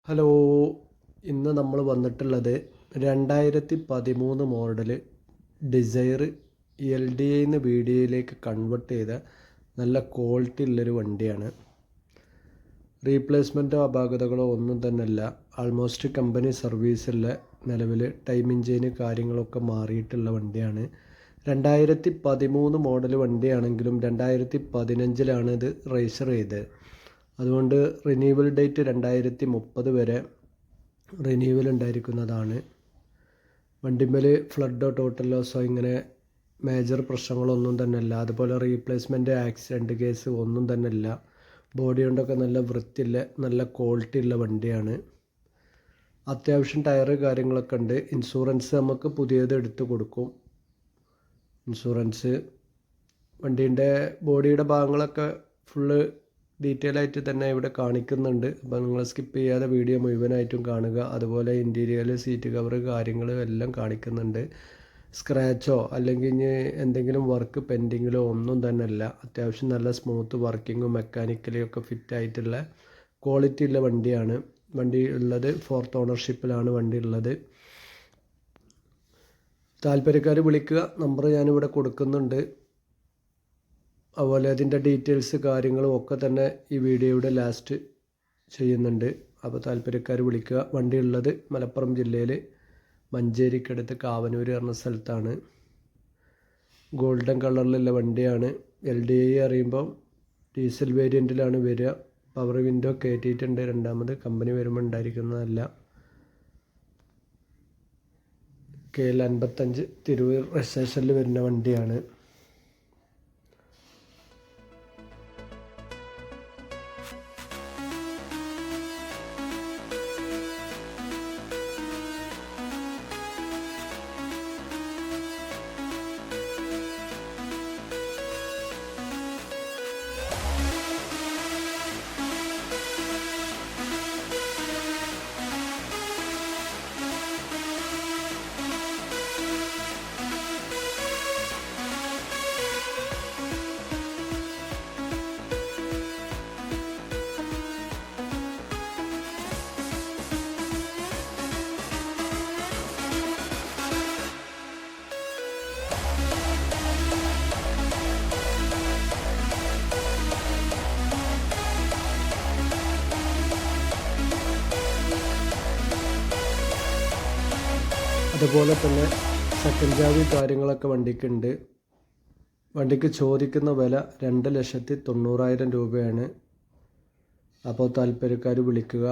Hello, ഇന്ന് നമ്മൾ വന്നിട്ടുള്ളത് 2013 മോഡൽ ഡിസയർ LDIന്ന് VDIയിലേക്ക് കൺവേർട്ട് ചെയ്ത നല്ല ക്വാളിറ്റി ഉള്ളൊരു വണ്ടിയാണ്. റീപ്ലേസ്മെൻറ്റോ അപാകതകളോ ഒന്നും തന്നെ ഇല്ല. ആൾമോസ്റ്റ് കമ്പനി സർവീസുള്ള നിലവിൽ ടൈം എഞ്ചിന് കാര്യങ്ങളൊക്കെ മാറിയിട്ടുള്ള വണ്ടിയാണ്. 2013 മോഡൽ വണ്ടിയാണെങ്കിലും 2015 ഇത് രജിസ്റ്റർ ചെയ്തത്. അതുകൊണ്ട് റിന്യൂവൽ ഡേറ്റ് 2030 വരെ റിന്യൂവൽ ഉണ്ടായിരിക്കുന്നതാണ്. വണ്ടിമേൽ ഫ്ലഡോ ടോട്ടൽ ലോസോ ഇങ്ങനെ മേജർ പ്രശ്നങ്ങളൊന്നും തന്നെ ഇല്ല. അതുപോലെ റീപ്ലേസ്മെൻറ്റ് ആക്സിഡൻറ്റ് കേസ് ഒന്നും തന്നെ ഇല്ല. ബോഡി കൊണ്ടൊക്കെ നല്ല വൃത്തിയുള്ള നല്ല ക്വാളിറ്റി ഉള്ള വണ്ടിയാണ്. അത്യാവശ്യം ടയറ് കാര്യങ്ങളൊക്കെ ഉണ്ട്. ഇൻഷുറൻസ് നമുക്ക് പുതിയത് എടുത്ത് കൊടുക്കും. ഇൻഷുറൻസ് വണ്ടീൻ്റെ ബോഡിയുടെ ഭാഗങ്ങളൊക്കെ ഫുള്ള് ഡീറ്റെയിൽ ആയിട്ട് തന്നെ ഇവിടെ കാണിക്കുന്നുണ്ട്. അപ്പോൾ നിങ്ങൾ സ്കിപ്പ് ചെയ്യാതെ വീഡിയോ മുഴുവനായിട്ടും കാണുക. അതുപോലെ ഇൻറ്റീരിയർ സീറ്റ് കവർ കാര്യങ്ങൾ എല്ലാം കാണിക്കുന്നുണ്ട്. സ്ക്രാച്ചോ അല്ലെങ്കിൽ ഇനി എന്തെങ്കിലും വർക്ക് പെൻഡിങ്ങിലോ ഒന്നും തന്നെ ഇല്ല. അത്യാവശ്യം നല്ല സ്മൂത്ത് വർക്കിങ്ങും മെക്കാനിക്കലി ഒക്കെ ഫിറ്റ് ആയിട്ടുള്ള ക്വാളിറ്റി ഉള്ള വണ്ടിയാണ്. വണ്ടി ഉള്ളത് 4th ഓണർഷിപ്പിലാണ് വണ്ടി ഉള്ളത്. താല്പര്യക്കാർ വിളിക്കുക. നമ്പർ ഞാനിവിടെ കൊടുക്കുന്നുണ്ട്. അതുപോലെ അതിൻ്റെ ഡീറ്റെയിൽസ് കാര്യങ്ങളും ഒക്കെ തന്നെ ഈ വീഡിയോയുടെ ലാസ്റ്റ് ചെയ്യുന്നുണ്ട്. അപ്പോൾ താല്പര്യക്കാർ വിളിക്കുക. വണ്ടി ഉള്ളത് മലപ്പുറം ജില്ലയിൽ മഞ്ചേരിക്കടുത്ത് കാവനൂർ എന്ന സ്ഥലത്താണ്. ഗോൾഡൻ കളറിലുള്ള വണ്ടിയാണ്. LDI അറിയുമ്പോൾ ഡീസൽ വേരിയൻറ്റിലാണ് വരിക. പവർ വിൻഡോ കയറ്റിയിട്ടുണ്ട്. രണ്ടാമത് കമ്പനി വരുമ്പോൾ ഉണ്ടായിരിക്കുന്നതല്ല. KL 55 തിരൂർ രജിസ്ട്രേഷനിൽ വരുന്ന വണ്ടിയാണ്. അതുപോലെ തന്നെ സെക്കൻഡ് ചാവി കാര്യങ്ങളൊക്കെ വണ്ടിക്കുണ്ട്. വണ്ടിക്ക് ചോദിക്കുന്ന വില 2,90,000 രൂപയാണ്. അപ്പോൾ താല്പര്യക്കാർ വിളിക്കുക.